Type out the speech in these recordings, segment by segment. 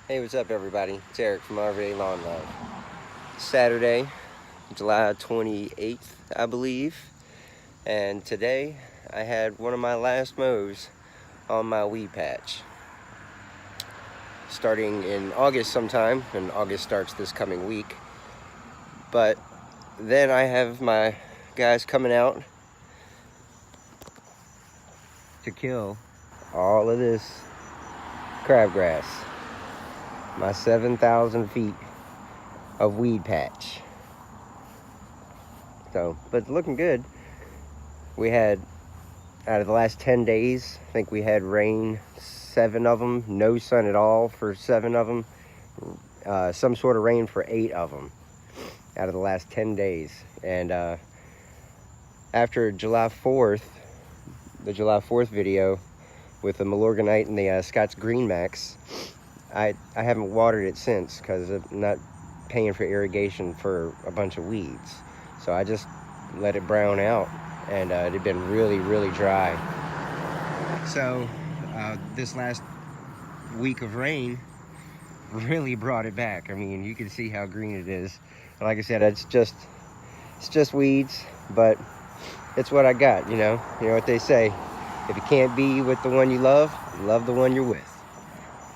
Hey, what's up, everybody? It's Eric from RVA Lawn Love. Saturday, July 28th, I believe. And today, I had one of my last mows on my weed patch. Starting in August sometime, and August starts this coming week. But then I have my guys coming out to kill all of this crabgrass. My 7,000 feet of weed patch. So, but looking good. We had, out of the last 10 days, I think we had rain, 7 of them, no sun at all for 7 of them, some sort of rain for 8 of them out of the last 10 days. And after July 4th, the July 4th video with the Milorganite and the Scott's Green Max, I haven't watered it since because I'm not paying for irrigation for a bunch of weeds. So I just let it brown out, and it had been really, really dry. So this last week of rain really brought it back. I mean, you can see how green it is. Like I said, it's just weeds, but it's what I got, you know. You know what they say, if you can't be with the one you love the one you're with.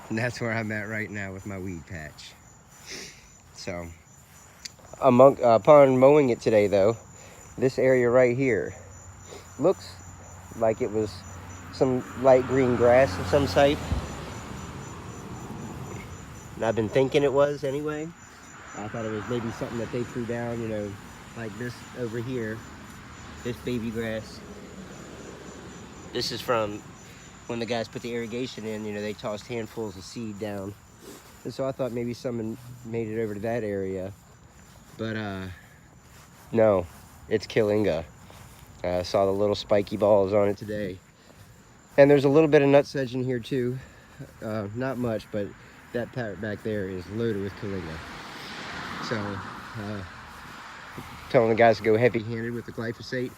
And that's where I'm at right now with my weed patch. So, upon mowing it today, though, this area right here looks like it was some light green grass of some type. And I've been thinking it was anyway. I thought it was maybe something that they threw down, you know, like this over here, this baby grass. This is from when the guys put the irrigation in, you know, they tossed handfuls of seed down. And so I thought maybe someone made it over to that area. But no, it's Killinga. I saw the little spiky balls on it today. And there's a little bit of nutsedge in here too. Not much, but that part back there is loaded with Killinga. So, telling the guys to go heavy-handed with the glyphosate.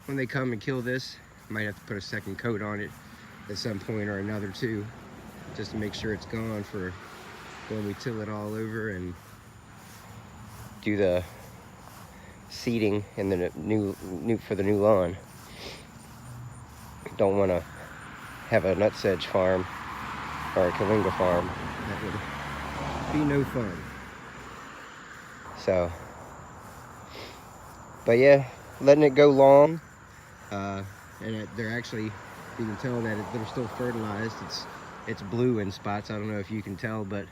When they come and kill this, might have to put a second coat on it at some point or another too, just to make sure it's gone for when we till it all over and do the seeding in the new for the new lawn. Don't want to have a nutsedge farm or a Killinga farm. That would be no fun. So, but yeah, letting it go long, and they're actually, you can tell that they're still fertilized. It's blue in spots. I don't know if you can tell, but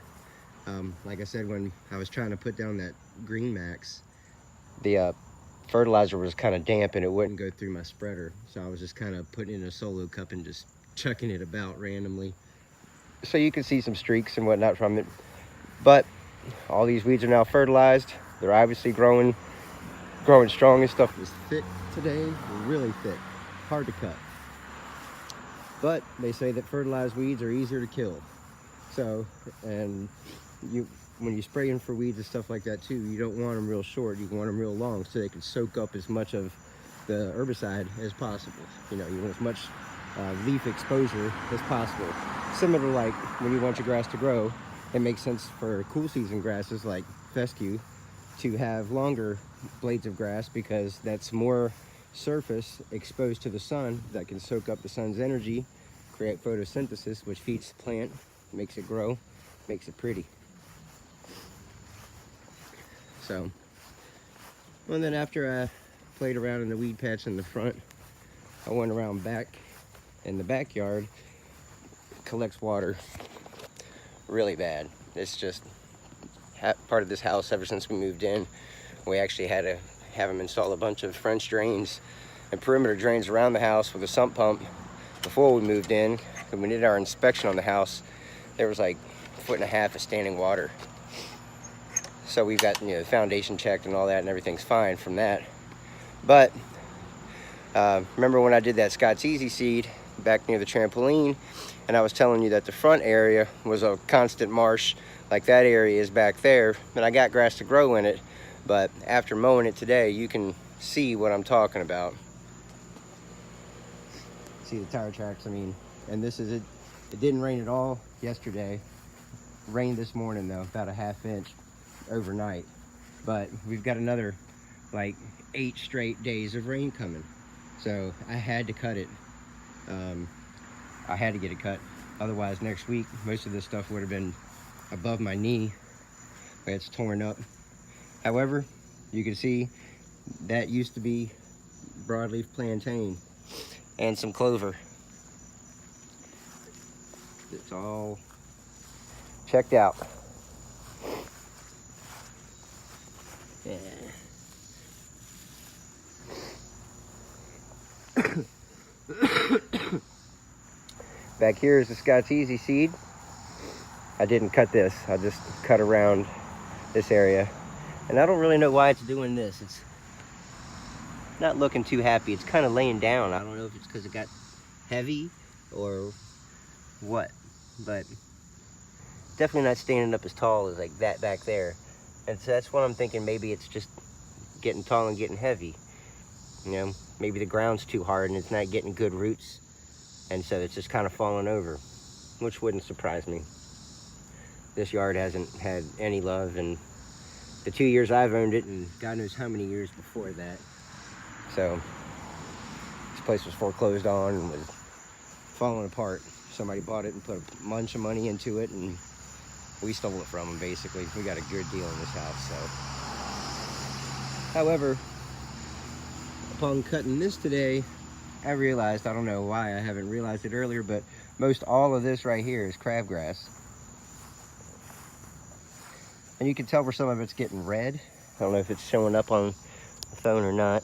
like I said, when I was trying to put down that Green Max, the fertilizer was kind of damp and it wouldn't go through my spreader. So I was just kind of putting it in a solo cup and just chucking it about randomly. So you can see some streaks and whatnot from it. But all these weeds are now fertilized. They're obviously growing strong. This stuff is thick today, really thick, hard to cut. But they say that fertilized weeds are easier to kill. So, and when you spray in for weeds and stuff like that too, you don't want them real short. You want them real long so they can soak up as much of the herbicide as possible. You know, you want as much leaf exposure as possible. Similar to like when you want your grass to grow, it makes sense for cool season grasses like fescue to have longer blades of grass because that's more surface exposed to the sun that can soak up the sun's energy, create photosynthesis, which feeds the plant, makes it grow, makes it pretty. So, and then after I played around in the weed patch in the front, I went around back in the backyard. Collects water really bad. It's just part of this house ever since we moved in. We actually had to have them install a bunch of French drains and perimeter drains around the house with a sump pump before we moved in. When we did our inspection on the house, there was like 1.5 feet of standing water. So we've got, you know, the foundation checked and all that, and everything's fine from that. But remember when I did that Scott's Easy Seed back near the trampoline, and I was telling you that the front area was a constant marsh, like that area is back there, and I got grass to grow in it. But after mowing it today, you can see what I'm talking about. See the tire tracks, I mean, and this is it. It didn't rain at all yesterday. rained this morning though, about a ½ inch overnight. But we've got another like 8 straight days of rain coming. So I had to cut it. I had to get it cut. Otherwise next week, most of this stuff would have been above my knee. It's torn up. However, you can see that used to be broadleaf plantain and some clover. It's all checked out. Yeah. Back here is the Scott's Easy seed. I didn't cut this. I just cut around this area. And I don't really know why it's doing this. It's not looking too happy. It's kind of laying down. I don't know if it's because it got heavy or what. But definitely not standing up as tall as like that back there. And so that's what I'm thinking. Maybe it's just getting tall and getting heavy. You know, maybe the ground's too hard and it's not getting good roots. And so it's just kind of falling over, which wouldn't surprise me. This yard hasn't had any love in the 2 years I've owned it, and God knows how many years before that. So this place was foreclosed on and was falling apart. Somebody bought it and put a bunch of money into it, and we stole it from them, basically. We got a good deal in this house, so. However, upon cutting this today, I realized, I don't know why I haven't realized it earlier, but most all of this right here is crabgrass. And you can tell where some of it's getting red. I don't know if it's showing up on the phone or not.